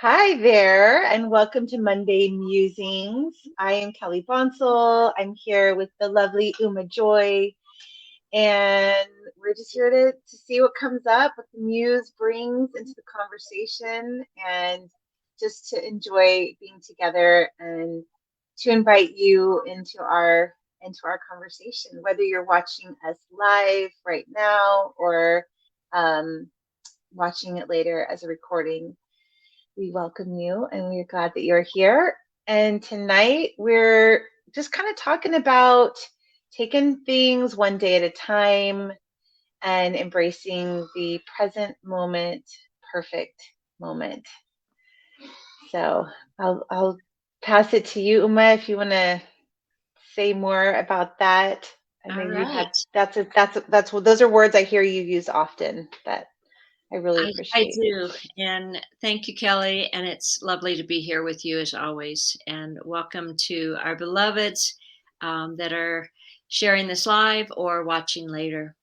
Hi there, and welcome to Monday Musings. I am Kelly Bonsall. I'm here with the lovely Uma Joy, and we're just here to see what comes up, what the muse brings into the conversation, and just to enjoy being together and to invite you into our conversation, whether you're watching us live right now or um, watching it later as a recording. We welcome you and we're glad that you're here. And tonight we're just kind of talking about taking things one day at a time and embracing the present moment, perfect moment. So I'll pass it to you, Uma, if you want to say more about that. I know All you have right. that's what those are words I hear you use often that I really I appreciate. do. And thank you, Kelly. And it's lovely to be here with you as always. And welcome to our beloveds that are sharing this live or watching later.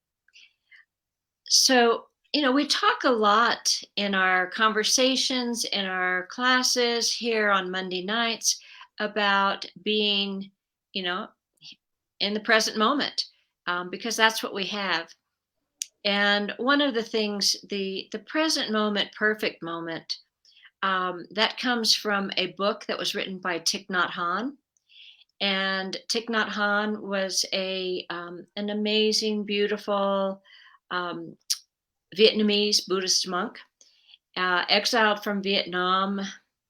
So, we talk a lot in our conversations, in our classes here on Monday nights about being, you know, in the present moment because that's what we have. And one of the things, the present moment, perfect moment, that comes from a book that was written by Thich Nhat Hanh. And Thich Nhat Hanh was an amazing, beautiful um, Vietnamese Buddhist monk, exiled from Vietnam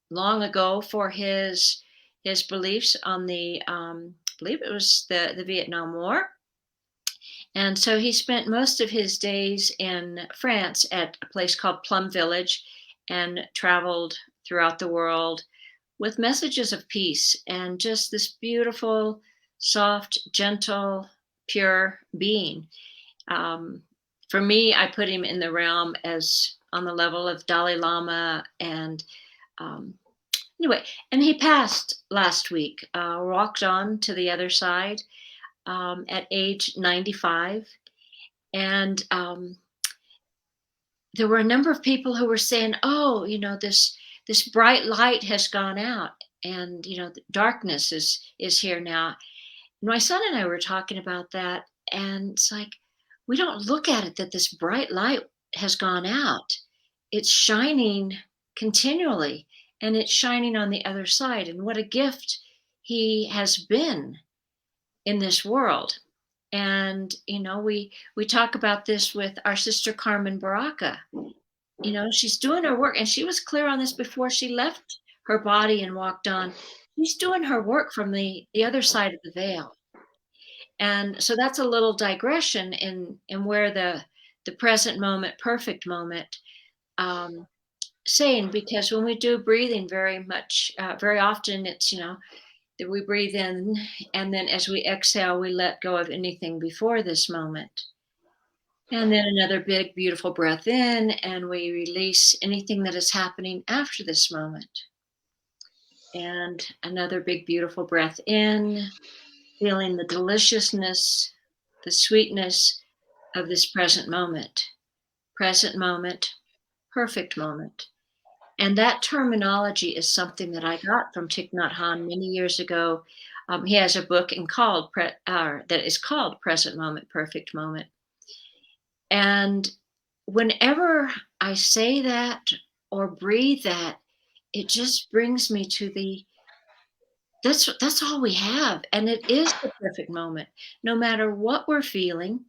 long ago for his beliefs on I believe it was the Vietnam War. And so he spent most of his days in France at a place called Plum Village and traveled throughout the world with messages of peace and just this beautiful, soft, gentle, pure being. Um, for me, I put him in the realm as on the level of Dalai Lama. And um, anyway, and he passed last week, walked on to the other side at age 95. And there were a number of people who were saying, "Oh, this bright light has gone out, and the darkness is here now." And my son and I were talking about that, and it's like we don't look at it that this bright light has gone out. It's shining continually, and it's shining on the other side. And what a gift he has been in this world. And we talk about this with our sister Carmen Baraka. She's doing her work, and she was clear on this before she left her body and walked on. She's doing her work from the other side of the veil. And so that's a little digression in where the present moment, perfect moment, um, saying, because when we do breathing very much, very often it's that we breathe in, and then as we exhale, we let go of anything before this moment. And then another big, beautiful breath in, and we release anything that is happening after this moment. And another big, beautiful breath in, feeling the deliciousness, the sweetness of this present moment, perfect moment. And that terminology is something that I got from Thich Nhat Hanh many years ago. He has a book that is called Present Moment, Perfect Moment. And whenever I say that or breathe that, it just brings me to that's all we have. And it is the perfect moment. No matter what we're feeling,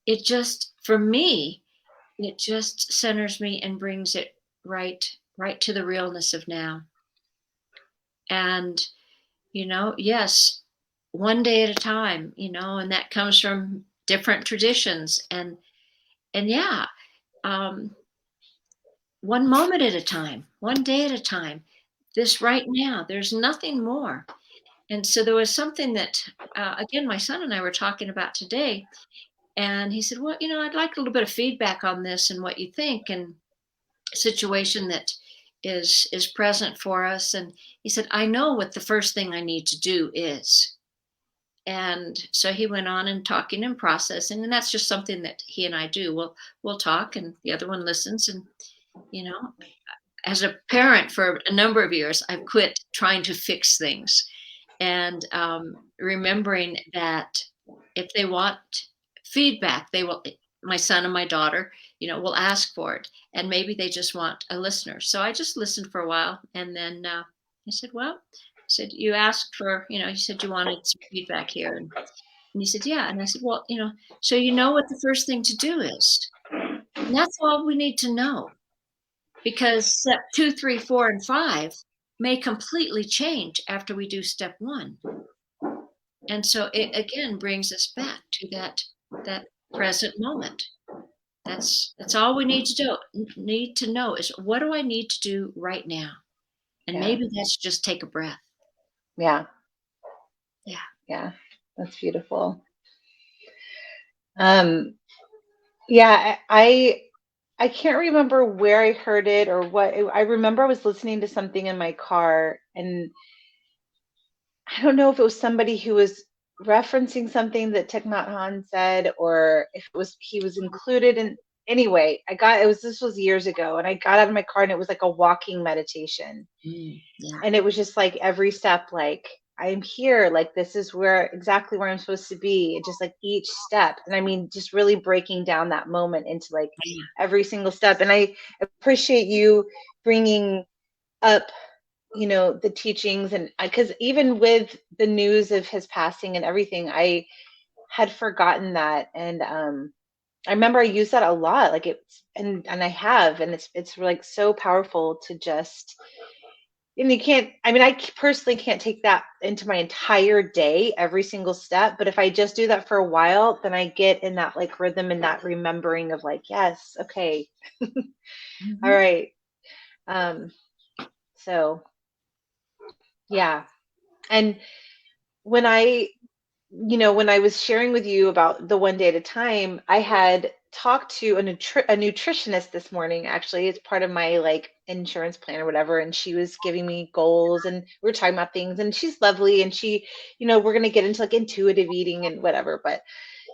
it just, for me, it just centers me and brings it right to the realness of now. And yes, one day at a time, and that comes from different traditions. And yeah, um, one moment at a time, one day at a time, this right now, there's nothing more. And so there was something that, again, my son and I were talking about today. And he said, "Well, I'd like a little bit of feedback on this and what you think, and situation that is present for us." And he said, "I know what the first thing I need to do is." And so he went on and talking and processing, and that's just something that he and I do. We'll talk, and the other one listens, and you know as a parent for a number of years, I've quit trying to fix things, and remembering that if they want feedback, they will. My son and my daughter, will ask for it, and maybe they just want a listener. So I just listened for a while, and then I said, "Well," I said, "You asked for, you said you wanted some feedback here," and he said, "Yeah," and I said, "Well, so you know what the first thing to do is, and that's all we need to know." Because step 2, 3, 4, and 5 may completely change after we do step 1. And so it again brings us back to that present moment. That's all we need to do need to know is what do I need to do right now? And Yeah. maybe that's just take a breath. Yeah. Yeah. Yeah. That's beautiful. Yeah, I can't remember where I heard it or what. I remember I was listening to something in my car, and I don't know if it was somebody who was referencing something that Thich Nhat Hanh said, or if it was he was included in. Anyway, this was years ago, and I got out of my car, and it was like a walking meditation, Yeah. and it was just like every step, like I'm here, like this is exactly where I'm supposed to be, and just like each step, and I mean, just really breaking down that moment into like Yeah. every single step. And I appreciate you bringing up the teachings, and because even with the news of his passing and everything, I had forgotten that. And I remember I used that a lot, like it's and I have, and it's like so powerful to just. And you can't, I mean, personally can't take that into my entire day, every single step. But if I just do that for a while, then I get in that like rhythm and that remembering of like, yes, okay, all Mhm. right. Um, so yeah. And when when I was sharing with you about the one day at a time, I had talked to a nutritionist this morning. Actually, it's part of my like insurance plan or whatever, and she was giving me goals, and we were talking about things. And she's lovely, and we're gonna get into like intuitive eating and whatever. But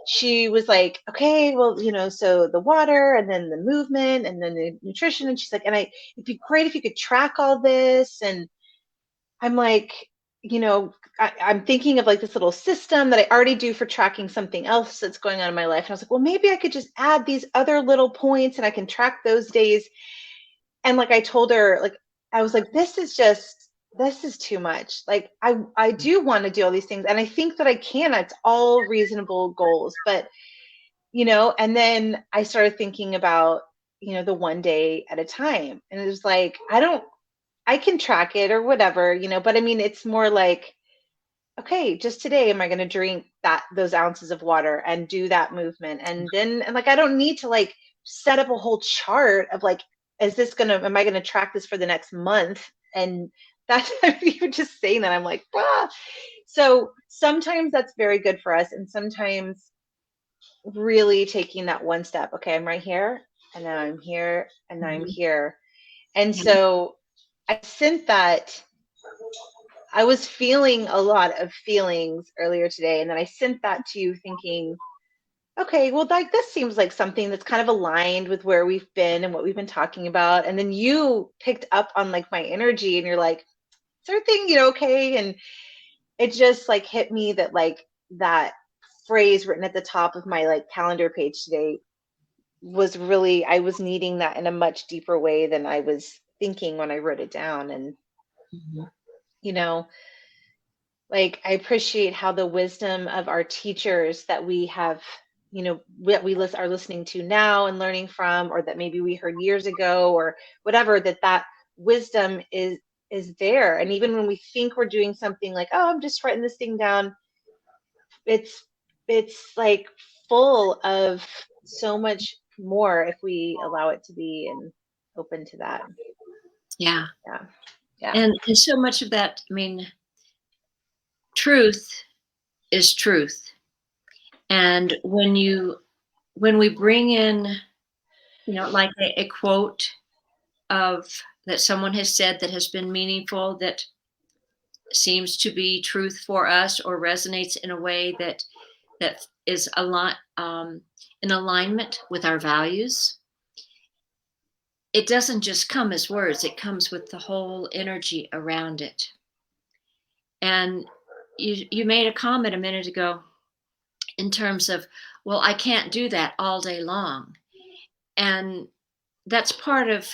she was like, okay, well, so the water, and then the movement, and then the nutrition, and she's like, it'd be great if you could track all this. And I'm like, I'm thinking of like this little system that I already do for tracking something else that's going on in my life. And I was like, well, maybe I could just add these other little points and I can track those days. And like I told her, like, I was like, this is too much. Like I do want to do all these things. And I think that I can. It's all reasonable goals. But, and then I started thinking about, the one day at a time. And it was like, I can track it or whatever, but I mean, it's more like, okay, just today, am I going to drink those ounces of water and do that movement? And then, and like, I don't need to like set up a whole chart of like, am I going to track this for the next month? And that's, you're just saying that, I'm like, ah. So sometimes that's very good for us. And sometimes really taking that one step. Okay, I'm right here, and now I'm here, and now I'm Mhm. here. And Yeah. so I sent that. I was feeling a lot of feelings earlier today, and then I sent that to you thinking, okay, well, like this seems like something that's kind of aligned with where we've been and what we've been talking about. And then you picked up on like my energy, and you're like, is everything, okay? And it just like hit me that like that phrase written at the top of my like calendar page today I was needing that in a much deeper way than I was thinking when I wrote it down. And, Mhm. you know, like I appreciate how the wisdom of our teachers that we have, that are listening to now and learning from, or that maybe we heard years ago or whatever, that wisdom is there. And even when we think we're doing something like, oh, I'm just writing this thing down, it's like full of so much more if we allow it to be and open to that. Yeah. Yeah. Yeah. And so much of that, I mean, truth is truth. And when we bring in, like a quote of that someone has said that has been meaningful, that seems to be truth for us or resonates in a way that is a lot in alignment with our values, it doesn't just come as words, it comes with the whole energy around it. And you made a comment a minute ago in terms of, well, I can't do that all day long. And that's part of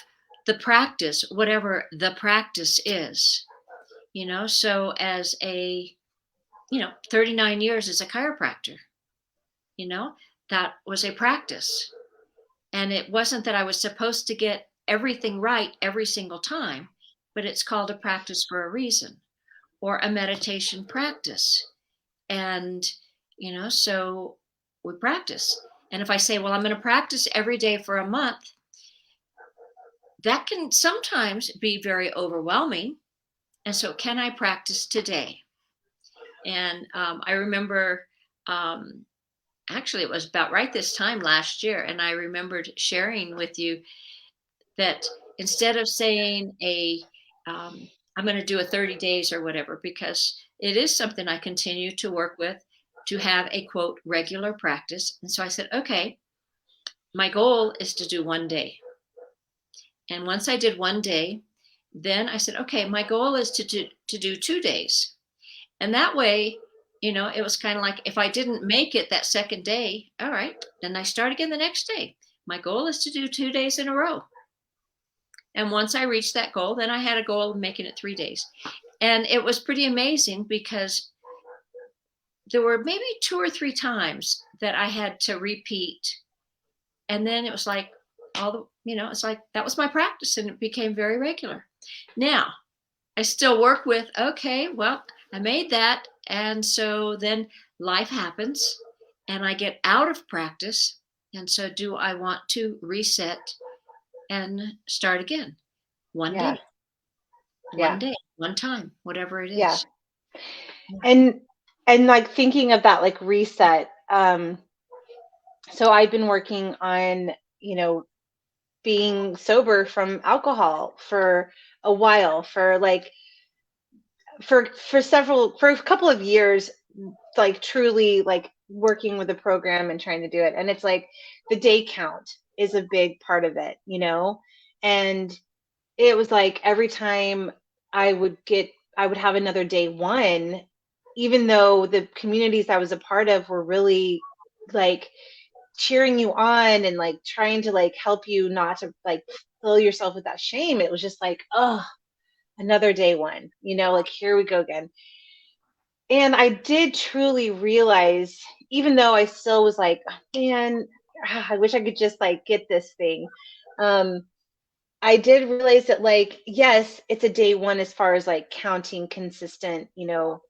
the practice, whatever the practice is, So as 39 years as a chiropractor, you know, that was a practice. And it wasn't that I was supposed to get everything right every single time, but it's called a practice for a reason, or a meditation practice. And, so we practice. And if I say, well, I'm going to practice every day for a month, that can sometimes be very overwhelming. And so, can I practice today? And I remember, actually, it was about right this time last year. And I remembered sharing with you that instead of saying I'm going to do a 30 days or whatever, because it is something I continue to work with to have a quote regular practice. And so I said, okay, my goal is to do one day. And once I did one day, then I said, okay, my goal is to do 2 days. And that way, it was kind of like if I didn't make it that second day, all right, then I start again the next day. My goal is to do 2 days in a row. And once I reached that goal, then I had a goal of making it 3 days. And it was pretty amazing because there were maybe 2 or 3 times that I had to repeat. And then it was like it's like that was my practice, and it became very regular. Now, I still work with, okay, well, I made that. And so then life happens and I get out of practice. And so do I want to reset and start again? One Yeah. day, one day, one time, whatever it Yeah. is. And like thinking of that, like reset. So I've been working on, being sober from alcohol for a while, for a couple of years, like truly like working with the program and trying to do it. And it's like the day count is a big part of it, and it was like every time I would have another day one, even though the communities I was a part of were really like cheering you on and like trying to like help you not to like fill yourself with that shame. It was just like, oh, another day one, like here we go again. And I did truly realize, even though I still was like, oh, man, I wish I could just like get this thing. I did realize that, like, yes, it's a day one as far as like counting consistent,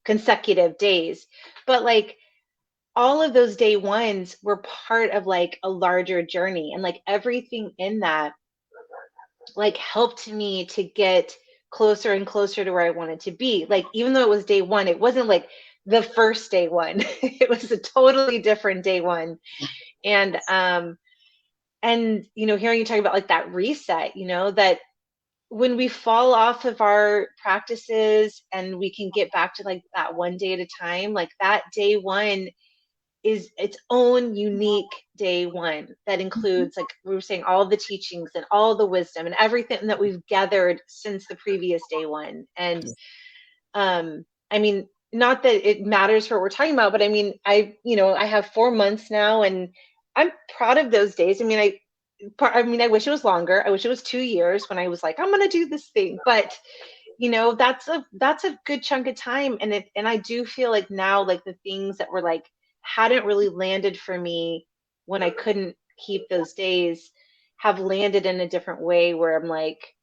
consecutive days, but like all of those day ones were part of like a larger journey, and like everything in that like helped me to get closer and closer to where I wanted to be. Like, even though it was day one, it wasn't like the first day one. It was a totally different day one. And hearing you talk about like that reset, that when we fall off of our practices and we can get back to like that one day at a time, like that day one is its own unique day one that includes, like we were saying, all the teachings and all the wisdom and everything that we've gathered since the previous day one. And I mean, not that it matters for what we're talking about, but I mean, I have 4 months now, and I'm proud of those days. I mean, I wish it was longer. I wish it was 2 years when I was like, I'm going to do this thing. But that's a good chunk of time. And I do feel like now, like the things that were like hadn't really landed for me when I couldn't keep those days have landed in a different way, where I'm like,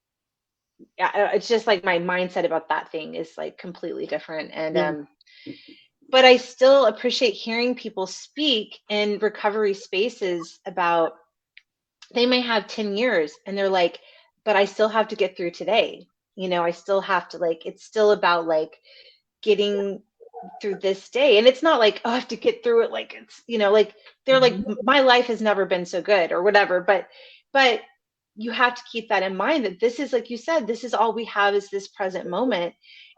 it's just like my mindset about that thing is like completely different. And but I still appreciate hearing people speak in recovery spaces about, they may have 10 years and they're like, but I still have to get through today. I still have to, like, it's still about like getting through this day. And it's not like, oh, I have to get through it. Like, it's, like they're like, my life has never been so good or whatever. But you have to keep that in mind, that this is, like you said, this is all we have, is this present moment.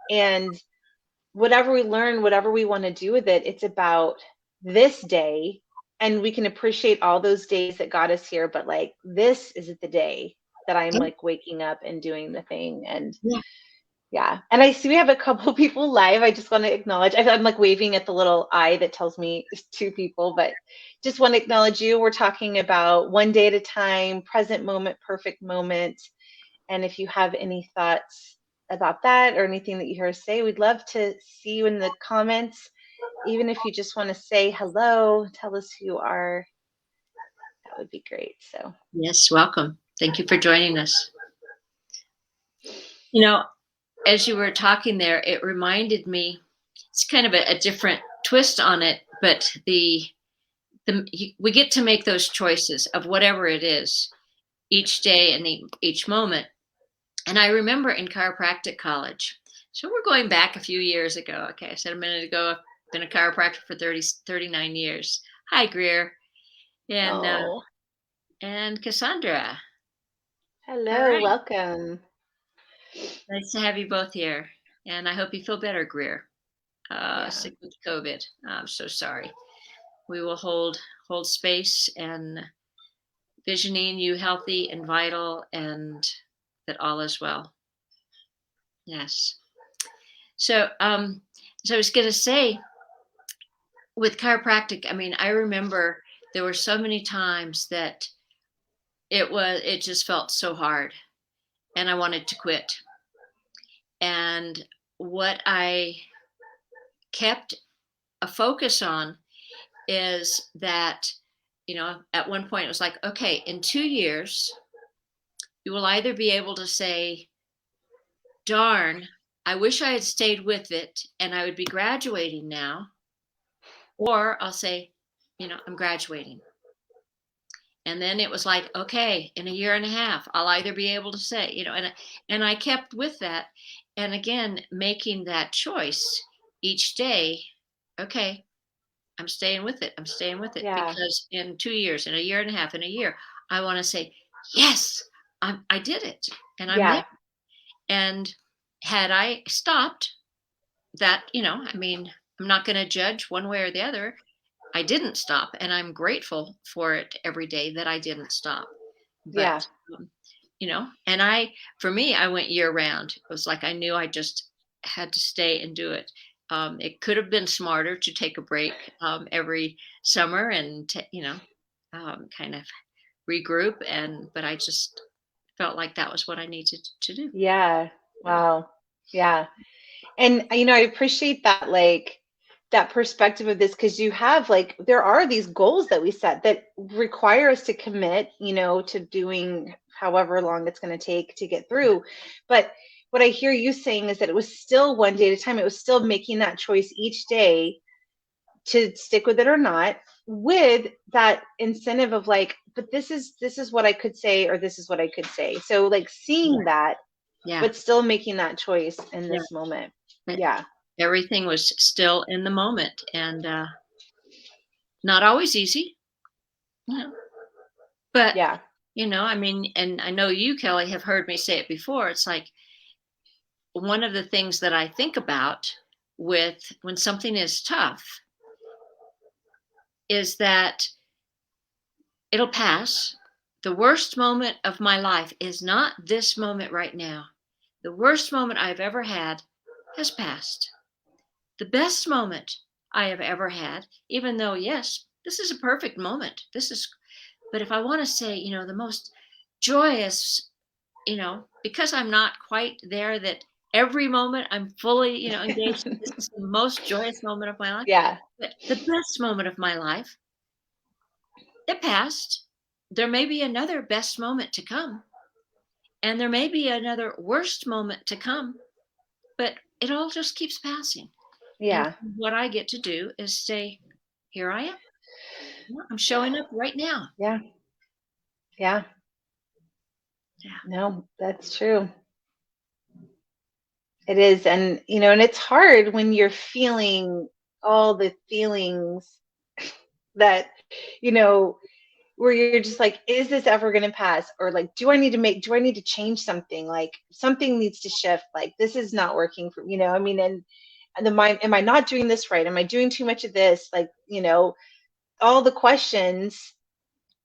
And whatever we learn, whatever we want to do with it, it's about this day. And we can appreciate all those days that got us here, but like this is the day that I'm Yeah. like waking up and doing the thing. And Yeah. yeah. And I see we have a couple people live. I just want to acknowledge. I'm like waving at the little eye that tells me it's two people, but just want to acknowledge you. We're talking about one day at a time, present moment, perfect moment. And if you have any thoughts about that or anything that you hear us say, we'd love to see you in the comments. Even if you just want to say hello, tell us who you are, that would be great. So, Yes, welcome. Thank you for joining us. You know, as you were talking there, it reminded me, it's kind of a different twist on it, but we get to make those choices of whatever it is each day and each moment. And I remember in chiropractic college, so we're going back a few years ago. Okay, I said a minute ago, I've been a chiropractor for 39 years. Hi, Greer. And oh, Cassandra. All hello, right. welcome. Nice to have you both here. And I hope you feel better, Greer. Yeah, Sick with COVID. I'm so sorry. We will hold space and visioning you healthy and vital, and that all is well. Yes. So I was going to say, with chiropractic, I mean, I remember there were so many times that it just felt so hard, and I wanted to quit. And what I kept a focus on is that, at one point it was like, okay, in 2 years, you will either be able to say, darn, I wish I had stayed with it and I would be graduating now, or I'll say, I'm graduating. And then it was like, okay, in a year and a half, I'll either be able to say, and I kept with that. And again, making that choice each day. Okay, I'm staying with it. I'm staying with it yeah, because in 2 years, in a year and a half, in a year, I want to say, yes, I did it and I'm there. yeah, And had I stopped that, I mean, I'm not going to judge one way or the other. I didn't stop, and I'm grateful for it every day that I didn't stop. yeah, But, um, and for me, I went year round. It was like I knew I just had to stay and do it. It could have been smarter to take a break every summer and, kind of regroup. But I just felt like that was what I needed to do. yeah. Yeah. Wow. Yeah. And I appreciate that, like that perspective of this, because you have like there are these goals that we set that require us to commit, to doing however long it's going to take to get through. But what I hear you saying is that it was still one day at a time. It was still making that choice each day to stick with it or not, with that incentive of like, but this is what I could say, or this is what I could say. So like seeing Yeah. that, Yeah. but still making that choice in Yeah. this moment. But Yeah. everything was still in the moment and not always easy, you know, but Yeah. I mean, and I know you, Kelly, have heard me say it before. It's like one of the things that I think about with when something is tough is that it'll pass. The worst moment of my life is not this moment right now. The worst moment I've ever had has passed. The best moment I have ever had, even though, yes, this is a perfect moment. But if I want to say, the most joyous, because I'm not quite there that every moment I'm fully, engaged. This is the most joyous moment of my life. Yeah. But the best moment of my life, it passed. There may be another best moment to come, and there may be another worst moment to come, but it all just keeps passing. And Yeah. what I get to do is say, here I am. Yeah, I'm showing up right now. Yeah. Yeah. Yeah. No, that's true. It is. And, and it's hard when you're feeling all the feelings that, you know, where you're just like, is this ever going to pass? Or like, do I need to change something? Like something needs to shift. Like this is not working for, I mean, and the mind, am I not doing this right? Am I doing too much of this? Like, all the questions,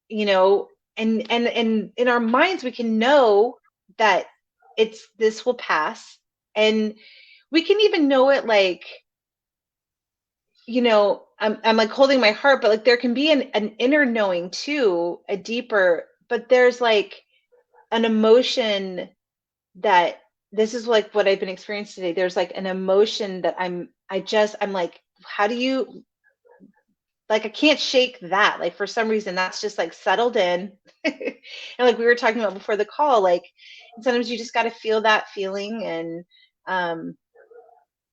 you know, and in our minds we can know that this will pass, and we can even know it like, I'm like holding my heart, but like there can be an inner knowing too, a deeper, but there's like an emotion that this is like what I've been experiencing today. There's like an emotion that I'm like, how do you, like, I can't shake that. Like for some reason that's just like settled in. And like we were talking about before the call, like sometimes you just got to feel that feeling. Um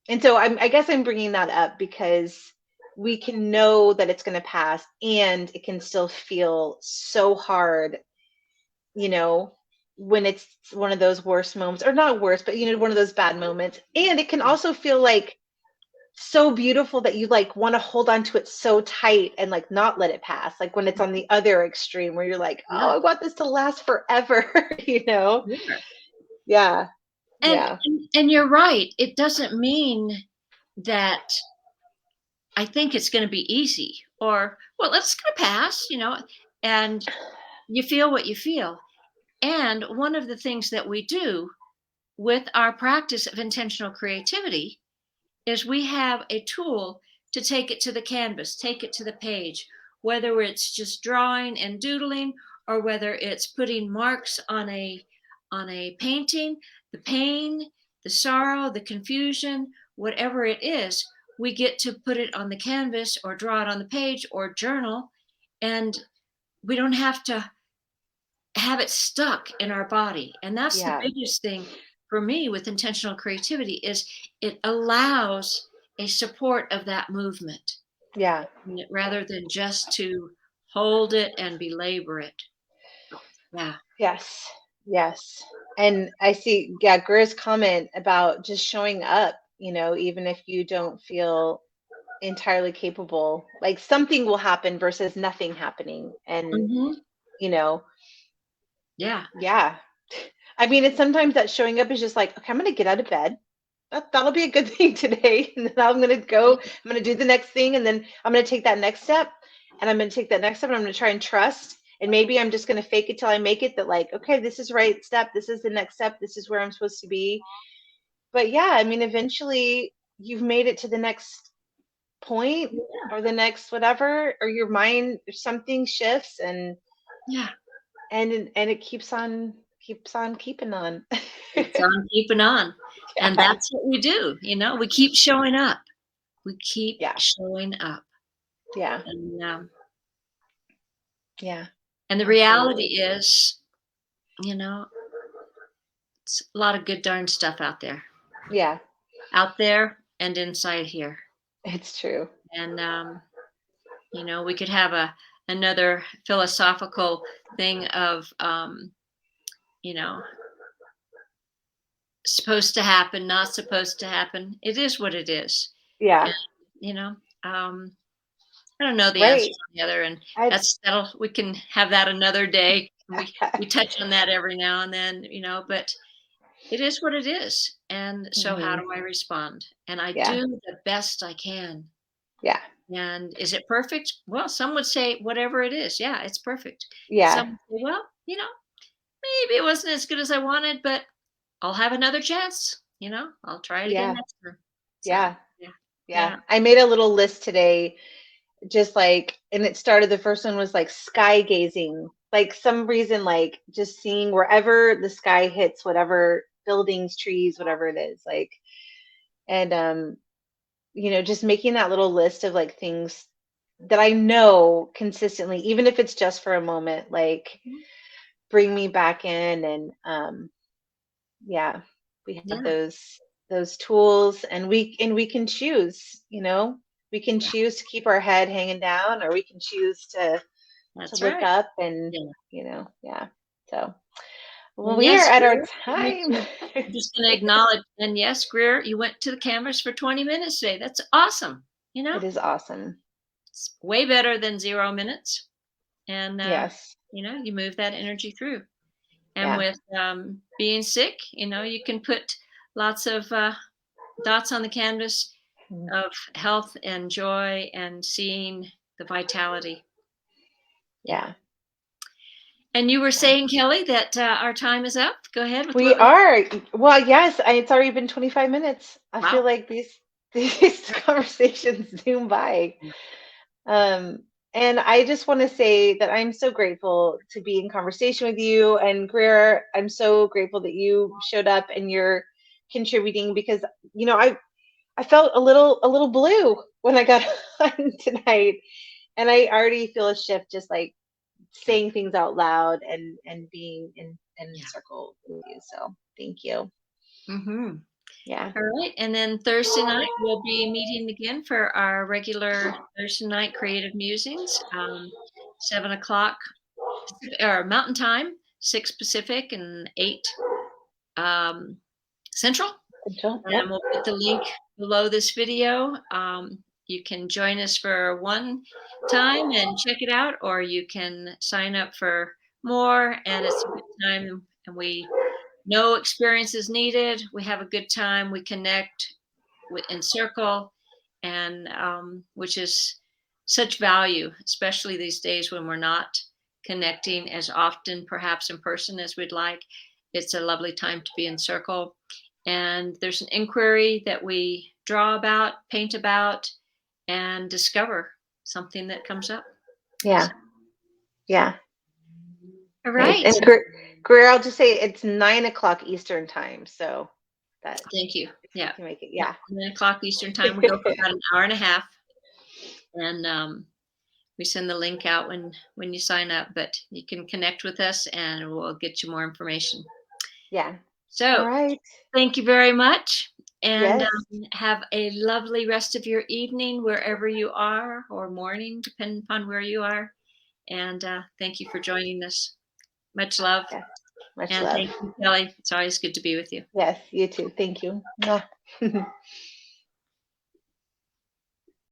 and so I guess I'm bringing that up because we can know that it's going to pass, and it can still feel so hard, you know, when it's one of those worst moments, or not worse, but one of those bad moments. And it can also feel like so beautiful that you like want to hold on to it so tight and like not let it pass. Like when it's on the other extreme where you're like, Yeah. oh, I want this to last forever, Sure. Yeah. And, Yeah. and you're right. It doesn't mean that I think it's going to be easy, or, well, it's going to pass, and you feel what you feel. And one of the things that we do with our practice of intentional creativity is we have a tool to take it to the canvas, take it to the page, whether it's just drawing and doodling, or whether it's putting marks on a painting, the pain, the sorrow, the confusion, whatever it is, we get to put it on the canvas or draw it on the page or journal, and we don't have to have it stuck in our body. And that's the Yeah. biggest thing for me with intentional creativity is it allows a support of that movement Yeah. rather than just to hold it and belabor it. Yeah. Yes. Yes. And I see, yeah, Gur's comment about just showing up, even if you don't feel entirely capable, like something will happen versus nothing happening. And, Hmm. you know, Yeah. yeah. I mean, it's sometimes that showing up is just like, okay, I'm going to get out of bed. That'll be a good thing today. And then I'm going to go, I'm going to do the next thing. And then I'm going to take that next step. And I'm going to take that next step. And I'm going to try and trust. And maybe I'm just going to fake it till I make it, that like, okay, this is right step. This is the next step. This is where I'm supposed to be. But yeah, I mean, eventually you've made it to the next point or the next whatever, or your mind or something shifts, and Yeah. it keeps on keeping on. Keeps on keeping on. And Yeah. that's what we do. We keep showing up. We keep Yeah. showing up. Yeah. And, Yeah. and the Absolutely. reality is, you know, it's a lot of good darn stuff Yeah. out there and inside here. It's true. And, we could have another philosophical thing of, you know, supposed to happen, not supposed to happen. It is what it is. Yeah. And, you know, um, I don't know the answers Right. on the other, and I we can have that another day. We touch on that every now and then, but it is what it is. And so how hmm do I respond? And I Yeah. do the best I can. Yeah. And is it perfect? Well, some would say whatever it is, yeah, it's perfect. Yeah. Some would say, well, maybe it wasn't as good as I wanted, but I'll have another chance. I'll try it again Yeah. next time. So, Yeah. yeah, Yeah. yeah, I made a little list today, just like, and it started, the first one was like sky gazing, like some reason, like just seeing wherever the sky hits, whatever buildings, trees, whatever it is, like, and just making that little list of like things that I know consistently, even if it's just for a moment, like mhm, bring me back in. And yeah, we have yeah, those tools, and we can choose, we can yeah. choose to keep our head hanging down, or we can choose to That's look right. up. And Yeah. yeah. So, well, And we are yes, at our Greer, time. I'm just going to acknowledge. And yes, Greer, you went to the canvas for 20 minutes today. That's awesome. It is awesome. It's way better than 0 minutes. And, Yes. you move that energy through. And Yeah. with being sick, you can put lots of dots on the canvas Mhm. of health and joy and seeing the vitality. Yeah. Yeah. And you were Yeah. saying, Kelly, that our time is up. Go ahead with We what was. are. Well, yes, it's already been 25 minutes. I feel Wow. like these these conversations zoom by. Um, and I just want to say that I'm so grateful to be in conversation with you. And Greer, I'm so grateful that you showed up and you're contributing because I felt a little blue when I got on tonight. And I already feel a shift just like Good. saying things out loud and being in Yeah. circle with you. So thank you. Mm-hmm. Yeah. All right. And then Thursday night, we'll be meeting again for our regular Thursday night creative musings, 7 o'clock or Mountain Time, 6 Pacific, and 8 um, Central. Control. And Yep. we'll put the link below this video. You can join us for one time and check it out, or you can sign up for more. And it's a good time. And no experience is needed. We have a good time. We connect in circle, and which is such value, especially these days when we're not connecting as often, perhaps in person as we'd like. It's a lovely time to be in circle. And there's an inquiry that we draw about, paint about, and discover something that comes up. Yeah. Yeah. All Nice. right. And Greer, I'll just say it's 9 o'clock Eastern time. So that Thank you. if you Yeah. can make it. Yep. Yeah. 9 o'clock Eastern time. We go for about an hour and a half. And we send the link out when you sign up, but you can connect with us and we'll get you more information. Yeah. All So right. thank you very much, and Yes. have a lovely rest of your evening wherever you are, or morning, depending upon where you are. And thank you for joining us. Much love, Yes. Much and love. thank you, Kelly. It's always good to be with you. Yes. You too. Thank you. Mwah.